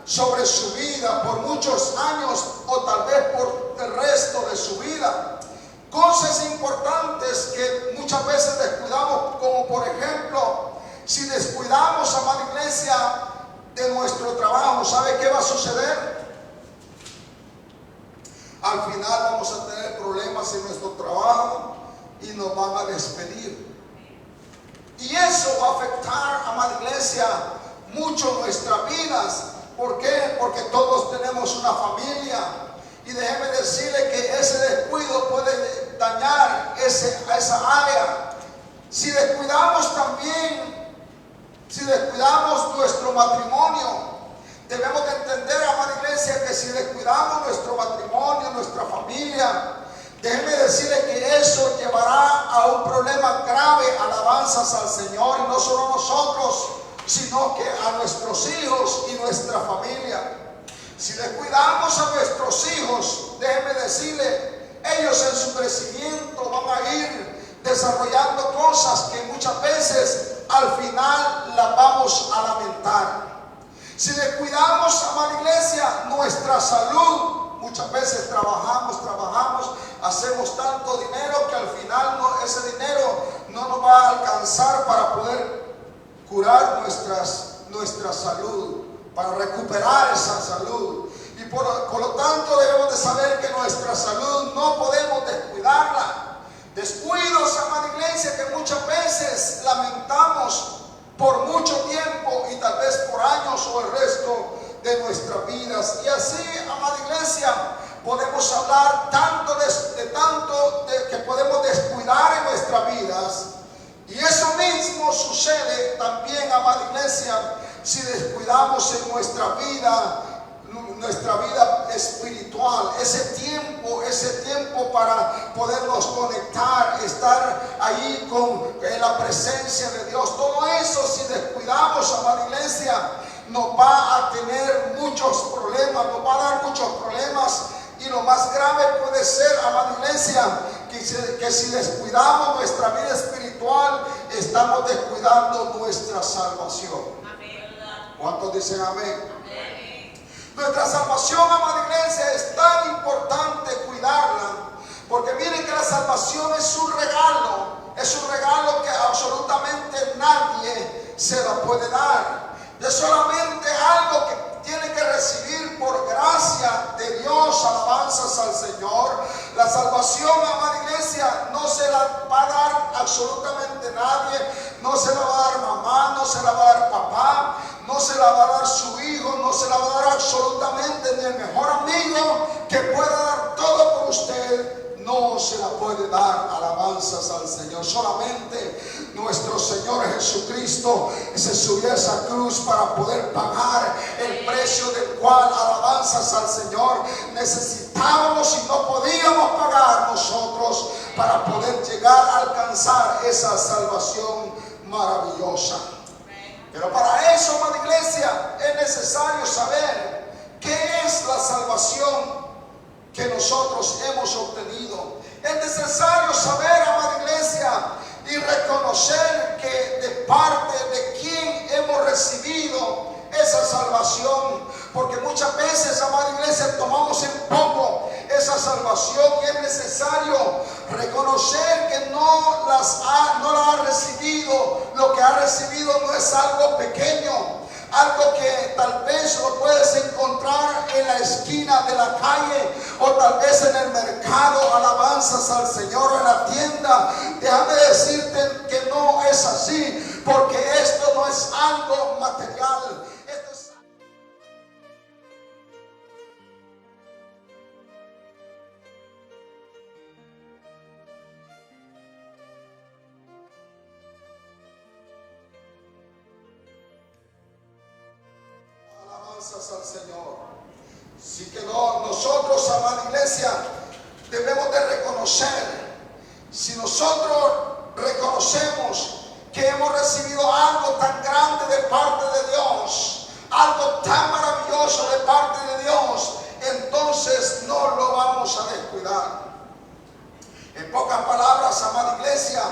sobre su vida por muchos años o tal vez por el resto de su vida. Cosas importantes que muchas veces descuidamos, como por ejemplo, si descuidamos, amada iglesia, de nuestro trabajo, ¿sabe qué va a suceder? Al final vamos a tener problemas en nuestro trabajo y nos van a despedir. Y eso va a afectar, amada iglesia, mucho nuestras vidas. ¿Por qué? Porque todos tenemos una familia. Y déjeme decirle que ese descuido puede dañar esa área. Si descuidamos también, si descuidamos nuestro matrimonio, debemos de entender, amada iglesia, que si descuidamos nuestro matrimonio, nuestra familia, déjeme decirle que eso llevará a un problema grave, alabanzas al Señor, y no solo a nosotros, sino que a nuestros hijos y nuestra familia. Si descuidamos a nuestros hijos, déjeme decirle, ellos en su crecimiento van a ir desarrollando cosas que muchas veces al final las vamos a lamentar. Si descuidamos, amada iglesia, nuestra salud, muchas veces trabajamos, hacemos tanto dinero que al final ese dinero no nos va a alcanzar para poder curar nuestra salud, para recuperar esa salud. Y por lo tanto debemos de saber que nuestra salud no podemos descuidarla. Descuidos, amada iglesia, que muchas veces lamentamos por mucho tiempo y tal vez por años o el resto de nuestras vidas. Y así, amada iglesia, podemos hablar tanto de que podemos descuidar en nuestras vidas. Y eso mismo sucede también, amada iglesia, si descuidamos en nuestra vida espiritual, ese tiempo para podernos conectar, estar ahí en la presencia de Dios. Todo eso, si descuidamos, amada iglesia, nos va a tener muchos problemas, nos va a dar muchos problemas. Y lo más grave puede ser, amada iglesia, que si descuidamos nuestra vida espiritual, estamos descuidando nuestra salvación. ¿Cuántos dicen amén? Nuestra salvación, amada iglesia, es tan importante cuidarla, porque miren que la salvación es un regalo que absolutamente nadie se la puede dar. Es solamente algo que tiene que recibir por gracia de Dios, alabanzas al Señor. La salvación, amada iglesia, no se la va a dar absolutamente nadie. No se la va a dar mamá, no se la va a dar papá, no se la va a dar su hijo, no se la va a dar absolutamente ni el mejor amigo que pueda dar todo por usted. No se la puede dar, alabanzas al Señor. Solamente nuestro Señor Jesucristo se subió a esa cruz para poder pagar el precio del cual, alabanzas al Señor, necesitábamos y no podíamos pagar nosotros para poder llegar a alcanzar esa salvación maravillosa. Pero para eso, amada iglesia, es necesario saber qué es la salvación que nosotros hemos obtenido. Es necesario saber, amada iglesia, y reconocer que de parte de quién hemos recibido esa salvación, porque muchas veces, amada iglesia, tomamos en poco esa salvación, y es necesario reconocer que no la ha recibido. Lo que ha recibido no es algo pequeño, algo que tal vez lo puedes encontrar en la esquina de la calle o tal vez en el mercado, alabanzas al Señor, en la tienda. Déjame decirte que no es así, porque esto no es algo material. Al Señor. Así que nosotros, amada iglesia, debemos de reconocer. Si nosotros reconocemos que hemos recibido algo tan grande de parte de Dios, algo tan maravilloso de parte de Dios, entonces no lo vamos a descuidar. En pocas palabras, amada iglesia,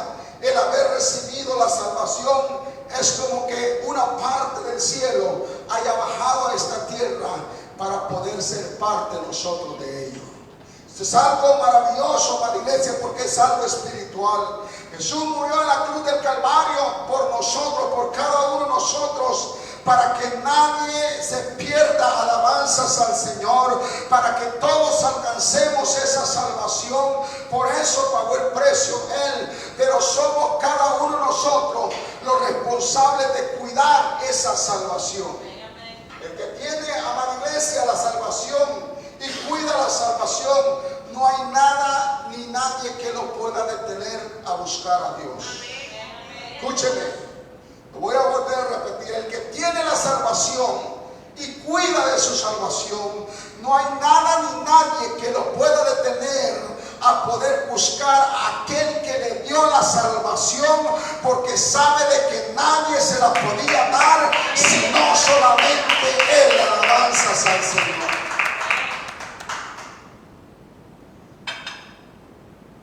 el haber recibido la salvación es como que una parte del cielo haya bajado a esta tierra para poder ser parte nosotros de ello. Esto es algo maravilloso, amada iglesia, porque es algo espiritual. Jesús murió en la cruz del Calvario por nosotros, por cada uno de nosotros, para que nadie se pierda. Alabanzas al Señor, para que todos alcancemos esa salvación. Por eso pagó el precio Él, pero somos cada uno de nosotros los responsables de cuidar esa salvación. El que tiene, amada iglesia, la salvación y cuida la salvación, no hay nada ni nadie que lo pueda detener a buscar a Dios. Escúcheme, lo voy a volver a repetir. El que tiene la salvación y cuida de su salvación, no hay nada ni nadie que lo pueda detener a poder buscar a aquel que le dio la salvación, porque sabe de que nadie se la podía dar sino solamente Él. Alabanzas al Señor.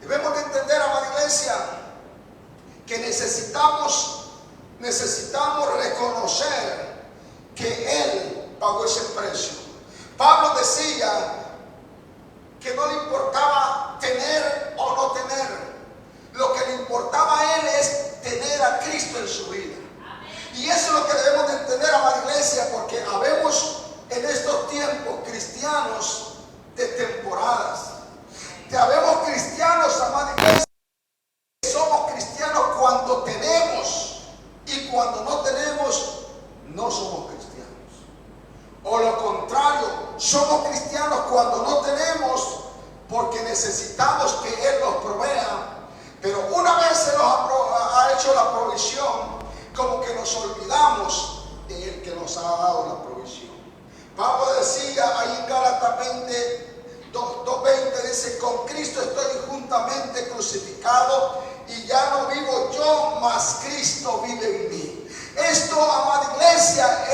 Debemos de entender, amada iglesia, que necesitamos reconocer que Él pagó ese precio. Pablo decía que no le importaba tener o no tener. Lo que le importaba a él es tener a Cristo en su vida. Y eso es lo que debemos de entender, amada iglesia, porque habemos en estos tiempos cristianos de temporadas. Habemos cristianos, amada iglesia, que somos cristianos cuando tenemos, y cuando no tenemos, no somos cristianos. O lo contrario, somos cristianos cuando no tenemos, porque necesitamos que Él nos provea. Pero una vez se nos ha hecho la provisión, como que nos olvidamos de Él que nos ha dado la provisión. Pablo decía ahí en Gálatas 2:20, dice: con Cristo estoy juntamente crucificado, y ya no vivo yo, mas Cristo vive en mí. Esto, amada iglesia,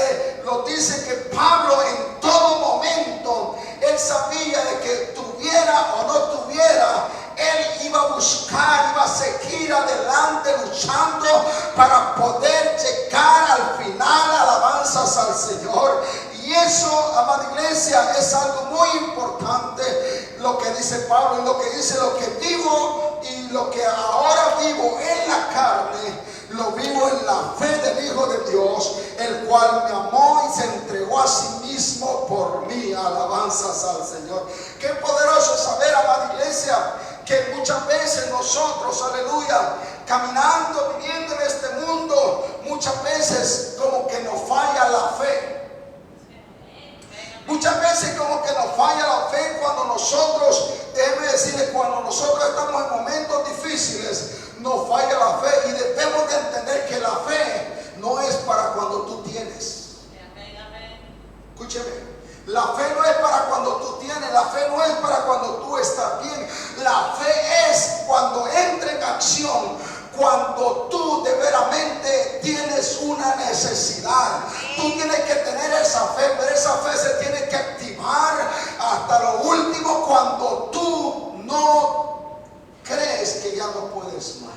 lo dice que Pablo en todo momento, él sabía de que tuviera o no tuviera, él iba a buscar, iba a seguir adelante luchando para poder llegar al final. Alabanzas al Señor. Y eso, amada iglesia, es algo muy importante, lo que dice Pablo, y lo que dice: lo que vivo y lo que ahora vivo en la carne, lo vivo en la fe del Hijo de Dios, el cual me amó y se entregó a sí mismo por mí. Alabanzas al Señor. Qué poderoso saber, amada iglesia, que muchas veces nosotros, aleluya, caminando, viviendo en este mundo, muchas veces como que nos falla la fe. Muchas veces como que nos falla la fe cuando nosotros, déjeme decirle, cuando nosotros estamos en momentos difíciles, nos falla la fe. Y debemos de entender que la fe no es para cuando tú tienes. Escúcheme, la fe no es para cuando tú tienes, la fe no es para cuando tú estás bien. La fe es cuando entra en acción, cuando tú de veramente tienes una necesidad. Tú tienes que tener esa fe, pero esa fe se tiene que activar hasta lo último, cuando tú no crees que ya no puedes más.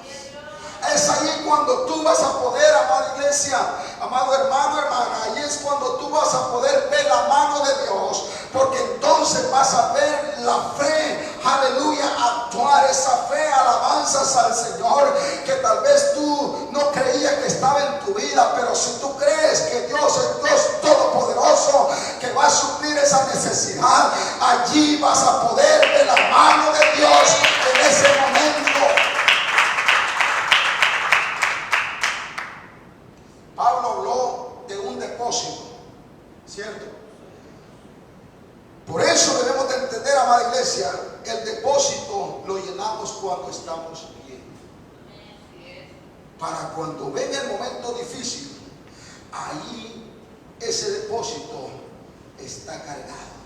Es ahí cuando tú vas a poder, amada iglesia, amado hermano, hermana, ahí es cuando tú vas a poder ver la mano de Dios, porque entonces vas a ver la fe, aleluya, actuar. Esa fe, alabanzas al Señor, que tal vez tú no creías que estaba en tu vida, pero si tú crees que Dios es Dios todopoderoso, que va a suplir esa necesidad, allí vas a poder ver la mano de Dios en ese momento. Pablo habló de un depósito, ¿cierto? Por eso debemos de entender, amada iglesia, el depósito lo llenamos cuando estamos bien. Para cuando venga el momento difícil, ahí ese depósito está cargado.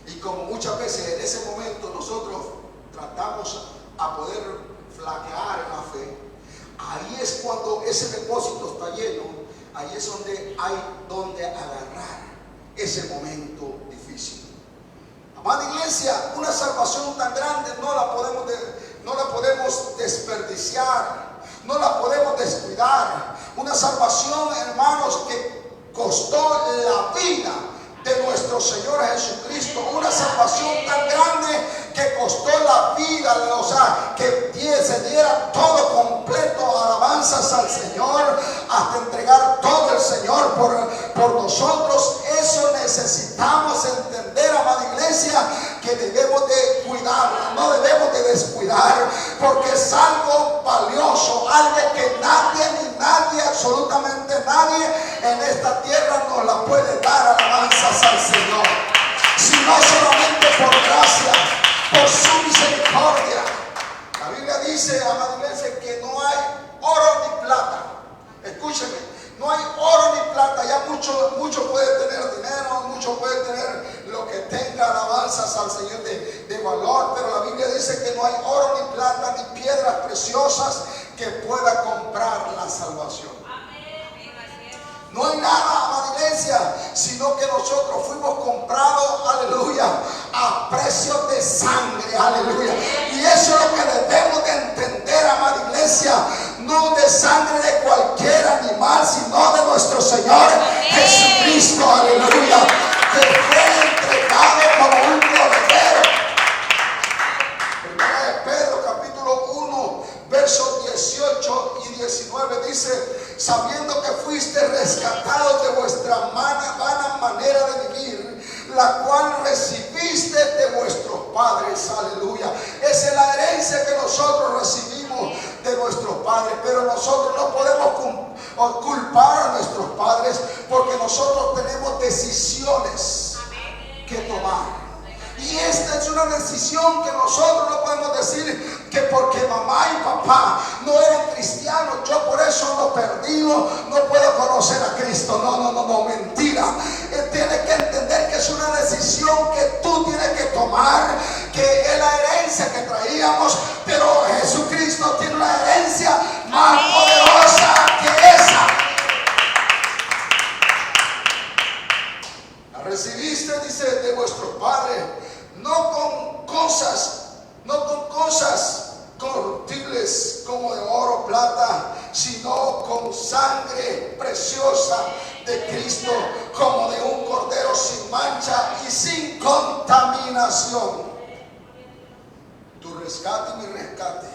Y como muchas veces en ese momento nosotros tratamos a poder flaquear en la fe, ahí es cuando ese depósito está lleno. Ahí es donde hay donde agarrar ese momento difícil. Amada iglesia, una salvación tan grande no la podemos desperdiciar, no la podemos descuidar. Una salvación, hermanos, que costó la vida de nuestro nuestro Señor Jesucristo, una salvación tan grande que costó la vida, o sea, que se diera todo completo, alabanzas al Señor, hasta entregar todo el Señor por nosotros. Eso necesitamos entender, amada iglesia, que debemos de cuidar, no debemos de descuidar, porque es algo valioso, algo que nadie, absolutamente nadie en esta tierra nos la puede dar, alabanzas al Señor, sino solamente por gracia, por su misericordia. La Biblia dice, amada iglesia, que no hay oro ni plata. Escúcheme, no hay oro ni plata. Ya mucho puede tener dinero, mucho puede tener lo que tenga, alabanzas al Señor de valor, pero la Biblia dice que no hay oro ni plata ni piedras preciosas que pueda comprar la salvación. No hay nada, amada iglesia, sino que nosotros fuimos comprados, aleluya, a precio de sangre, aleluya. Y eso es lo que debemos de entender, amada iglesia, no de sangre de cualquier animal, sino de nuestro Señor Jesucristo, aleluya, que fue entregado como un cordero. Primera de Pedro, capítulo 1, versos 18 y 19 dice: sabiendo que fuiste rescatados de vuestra vana manera de vivir, la cual recibiste de vuestros padres, aleluya. Esa es la herencia que nosotros recibimos de nuestros padres, pero nosotros no podemos culpar a nuestros padres, porque nosotros tenemos decisiones que tomar. Y esta es una decisión que nosotros no podemos decir que porque mamá y papá no eran cristianos, yo por eso ando perdido, no puedo conocer a Cristo. No, mentira. Tienes que entender que es una decisión que tú tienes que tomar, que es la herencia que traíamos, pero Jesucristo tiene una herencia más poderosa que esa. La recibiste, dice, de vuestros padres, no con cosas corruptibles como de oro, plata, sino con sangre preciosa de Cristo, como de un cordero sin mancha y sin contaminación. Tu rescate y mi rescate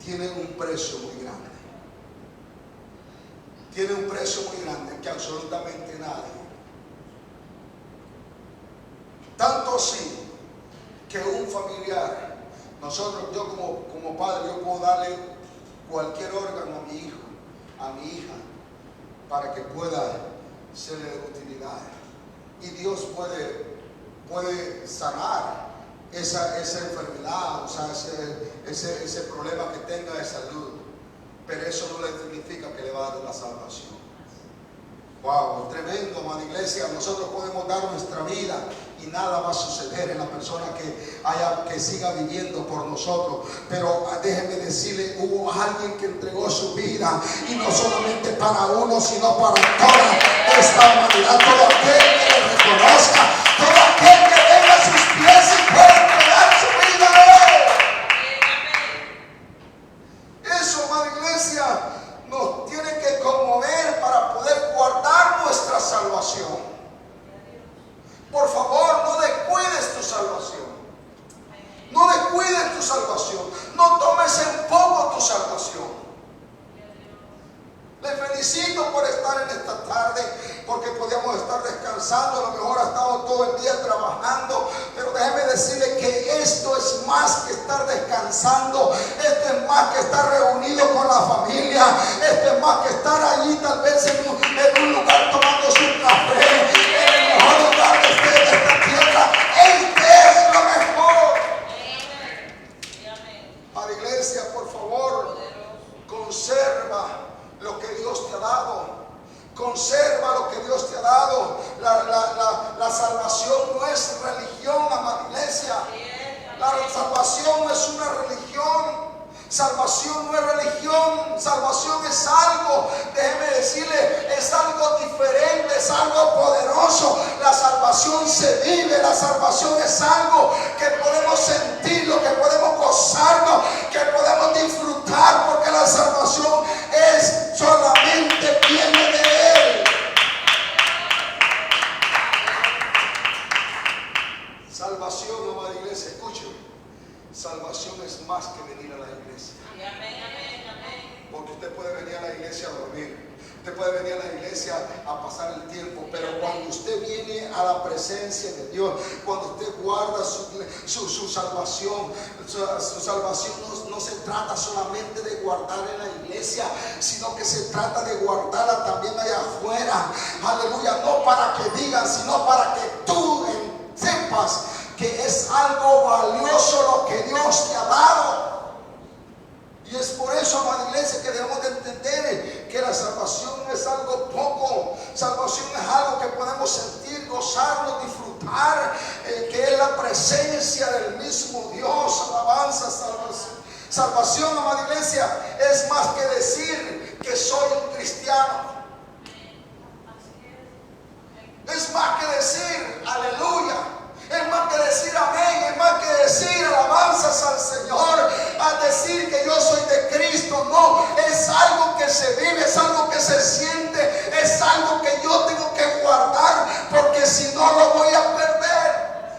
tienen un precio muy grande. Tiene un precio muy grande que absolutamente nadie. Tanto así que un familiar, yo como padre, yo puedo darle cualquier órgano a mi hijo, a mi hija, para que pueda serle de utilidad. Y Dios puede sanar esa enfermedad, o sea, ese problema que tenga de salud. Pero eso no le significa que le va a dar la salvación. Wow, tremendo, amada iglesia. Nosotros podemos dar nuestra vida y nada va a suceder en la persona que siga viviendo por nosotros. Pero déjeme decirle, hubo alguien que entregó su vida, y no solamente para uno, sino para toda esta humanidad. Todo aquel que le reconozca, todo aquel que venga a sus pies y pueda entregar su vida a Él. Eso, amada iglesia, nos tiene que conmover para poder guardar nuestra salvación. Por favor, no descuides tu salvación. No descuides tu salvación. No tomes en poco tu salvación. Le felicito por estar en esta tarde, porque podíamos estar descansando. A lo mejor ha estado todo el día trabajando, pero déjeme decirle que esto es más que estar descansando. Esto es más que estar reunido con la familia. Esto es más que estar allí tal vez en un lugar tomándose un café, en el mejor lugar de esta tierra. Este es lo mejor. A la iglesia, por favor, conserva lo que Dios te ha dado. Conserva lo que Dios te ha dado. La salvación no es religión, amada iglesia. La salvación no es una religión. Salvación no es religión. Salvación es algo, déjeme decirle, es algo diferente, es algo poderoso. La salvación se vive. La salvación es algo que podemos sentirlo, que podemos gozarnos, que podemos disfrutar, porque la salvación solamente viene de Él. salvación, amada iglesia, escúcheme. Salvación es más que venir a la iglesia. Porque usted puede venir a la iglesia a dormir. Usted puede venir a la iglesia a pasar el tiempo, pero cuando usted viene a la presencia de Dios, cuando usted guarda su salvación, su salvación no se trata solamente de guardar en la iglesia, sino que se trata de guardarla también allá afuera. Aleluya, no para que digan, sino para que tú sepas que es algo valioso lo que Dios te ha dado. Y es por eso, amada iglesia, que debemos de entender que la salvación no es algo poco. Salvación es algo que podemos sentir, gozarnos, disfrutar, que es la presencia del mismo Dios. Alabanza, salvación. Salvación, amada iglesia, es más que decir que soy un cristiano. Es más que decir aleluya. Es más que decir amén, es más que decir alabanzas al Señor, al decir que yo soy de Cristo. No, es algo que se vive, es algo que se siente, es algo que yo tengo que guardar, porque si no lo voy a perder.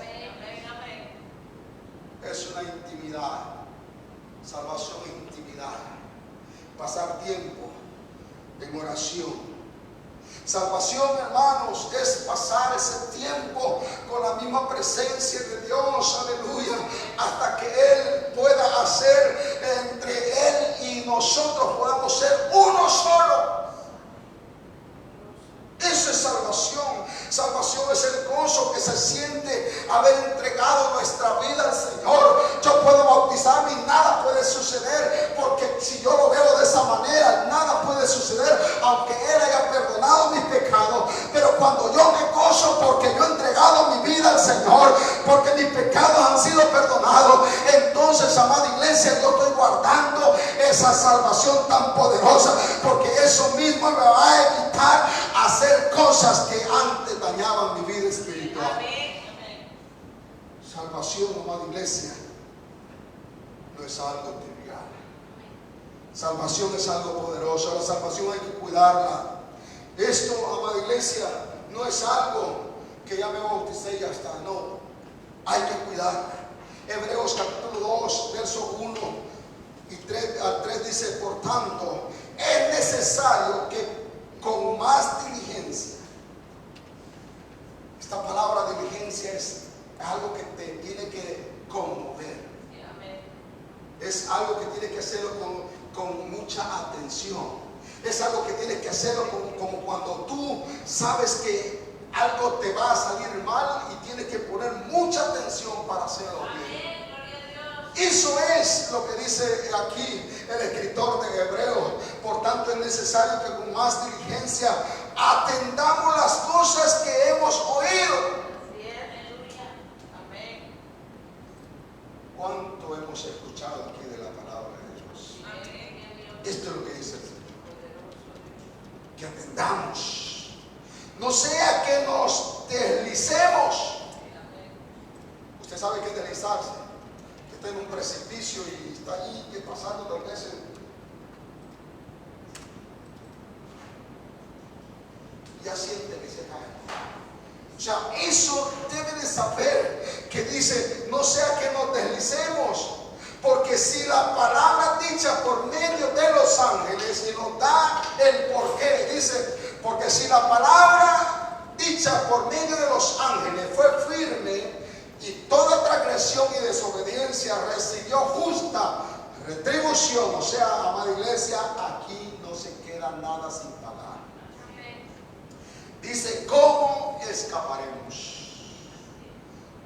Es una intimidad. Salvación es intimidad. Pasar tiempo en oración. Salvación, hermanos, es pasar ese tiempo con la misma presencia de Dios, aleluya, hasta que Él pueda hacer entre Él y nosotros podamos ser uno solo. Eso es salvación. Salvación es el gozo que se siente haber entregado nuestra vida al Señor. Yo puedo bautizarme y nada puede suceder, porque si yo lo veo de esa manera, nada puede suceder, aunque Él haya perdonado mis pecados. Pero cuando yo me gozo porque yo he entregado mi vida al Señor, porque mis pecados han sido perdonados, entonces, amada iglesia, yo estoy guardando esa salvación tan poderosa, porque eso mismo me va a evitar hacer cosas que antes dañaban mi vida espiritual. Amén. Salvación, amada iglesia, no es algo trivial. Salvación es algo poderoso. La salvación hay que cuidarla. Esto, amada iglesia, no es algo que ya me bauticé y ya está. No, hay que cuidarla. Hebreos capítulo 2, verso 1 y 3 al 3 dice: por tanto, es necesario que con más diligencia. Esta palabra diligencia es algo que te tiene que conmover. Es algo que tienes que hacerlo con mucha atención. Es algo que tienes que hacerlo como cuando tú sabes que algo te va a salir mal y tienes que poner mucha atención para hacerlo bien. Eso es lo que dice aquí el escritor de Hebreos. Por tanto, es necesario que con más diligencia atendamos las cosas que hemos oído. ¿Cuánto hemos escuchado aquí de la palabra de Dios? Esto es lo que dice el Señor. Que atendamos. No sea que nos deslicemos. Usted sabe que es deslizarse. Está en un precipicio y está allí pasando tal vez ya siente que se cae. O sea, eso debe de saber que dice: no sea que nos deslicemos, porque si la palabra dicha por medio de los ángeles, y nos da el porqué, dice: porque si la palabra dicha por medio de los ángeles fue firme, y toda transgresión y desobediencia recibió justa retribución. O sea, amada iglesia, aquí no se queda nada sin pagar. Dice: ¿cómo escaparemos?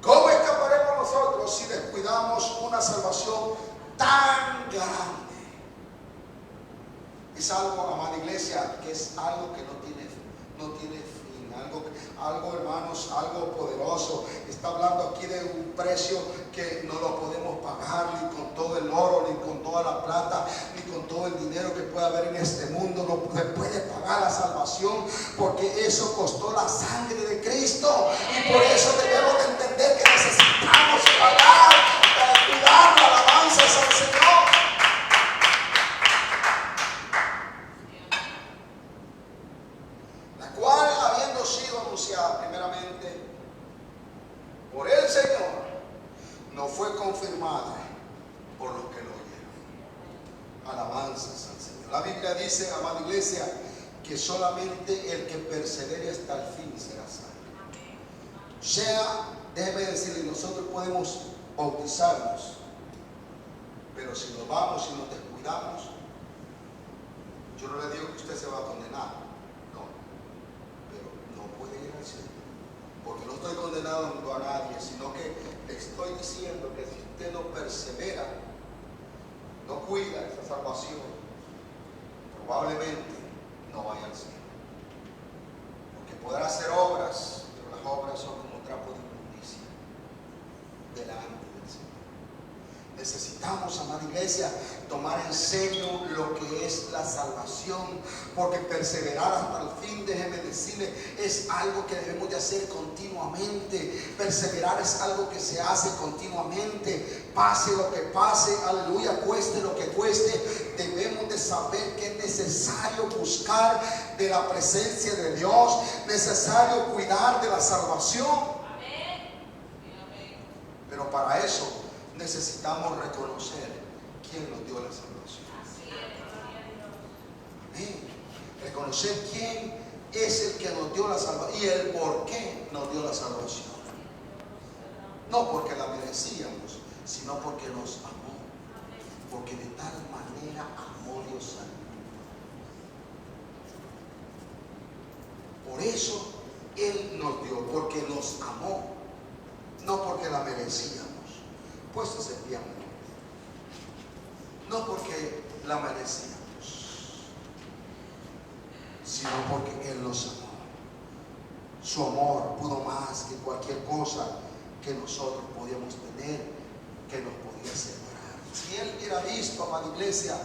¿Cómo escaparemos nosotros si descuidamos una salvación tan grande? Es algo, amada iglesia, que es algo que no tiene fin. Algo, hermanos, algo poderoso. Está hablando aquí de un precio que no lo podemos pagar ni con todo el oro, ni con toda la plata, ni con todo el dinero que pueda haber en este mundo. No se puede pagar la salvación, porque eso costó la sangre de Cristo. Y por eso debemos de entender que necesitamos pagar para cuidar la alabanza al Señor. La cual, habiendo sido anunciada primeramente por el Señor no fue confirmada por los que lo oyeron. Alabanzas al Señor. La Biblia dice, amada iglesia, que solamente el que persevere hasta el fin será salvo. O sea, déjeme decirle, nosotros podemos bautizarnos, pero si nos vamos y nos descuidamos, yo no le digo que usted se va a condenar, no, pero no puede ir al cielo, porque no estoy condenando a nadie, sino que le estoy diciendo que si usted no persevera, no cuida esa salvación, probablemente no vaya al cielo, porque podrá hacer obras, pero las obras son como trapo de inmundicia delante del Señor. Necesitamos, amada iglesia, tomar en serio lo que es la salvación, porque perseverar hasta el fin, déjeme decirle, es algo que debemos de hacer continuamente. Perseverar es algo que se hace continuamente, pase lo que pase, aleluya, cueste lo que cueste. Debemos de saber que es necesario buscar de la presencia de Dios, necesario cuidar de la salvación. Pero para eso necesitamos reconocer quién nos dio la salvación. Amén. Reconocer quién es el que nos dio la salvación y el por qué nos dio la salvación. No porque la merecíamos, sino porque nos amó. Porque de tal manera amó Dios al mundo. Por eso Él nos dio, porque nos amó, no porque la merecíamos. Puesto se llama, no porque la merecíamos, sino porque Él nos amó. Su amor pudo más que cualquier cosa que nosotros podíamos tener, que nos podía separar. Si Él hubiera visto, amada iglesia,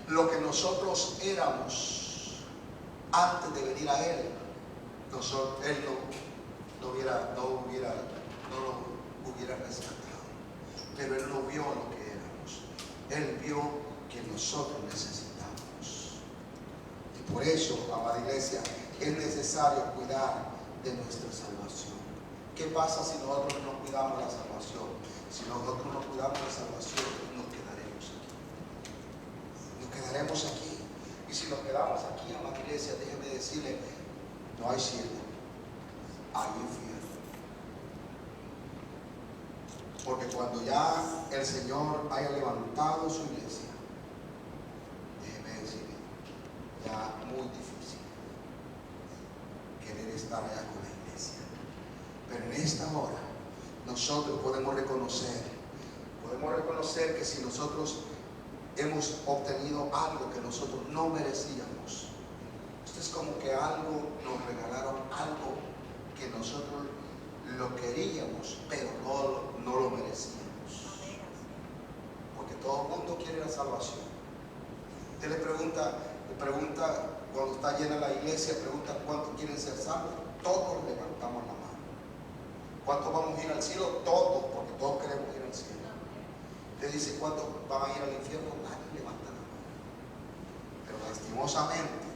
lo que nosotros éramos antes de venir a Él, Él no lo hubiera rescatado. Pero Él no vio lo que éramos. Él vio que nosotros necesitamos. Y por eso, amada iglesia, es necesario cuidar de nuestra salvación. ¿Qué pasa si nosotros no cuidamos la salvación? Si nosotros no cuidamos la salvación, nos quedaremos aquí. Nos quedaremos aquí. Y si nos quedamos aquí, amada iglesia, déjeme decirle, no hay cielo, hay infierno. Porque cuando ya el Señor haya levantado su iglesia, déjeme decirle, ya muy difícil querer estar allá con la iglesia. Pero en esta hora nosotros podemos reconocer que si nosotros hemos obtenido algo que nosotros no merecíamos, esto es como que nos regalaron algo que nosotros lo queríamos, pero no lo merecíamos. Porque todo el mundo quiere la salvación. Usted le pregunta cuando está llena la iglesia, pregunta cuántos quieren ser salvos. Todos levantamos la mano. ¿Cuántos vamos a ir al cielo? Todos, porque todos queremos ir al cielo. Usted dice cuántos van a ir al infierno, nadie levanta la mano. Pero lastimosamente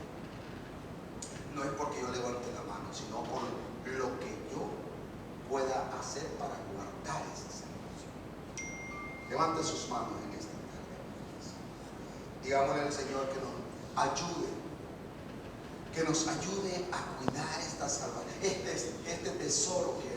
no es porque yo levante la mano, sino por lo que yo pueda hacer para guardar esa salvación. Levante sus manos en esta tarde. Digámosle al Señor que nos ayude a cuidar esta salvación, este tesoro que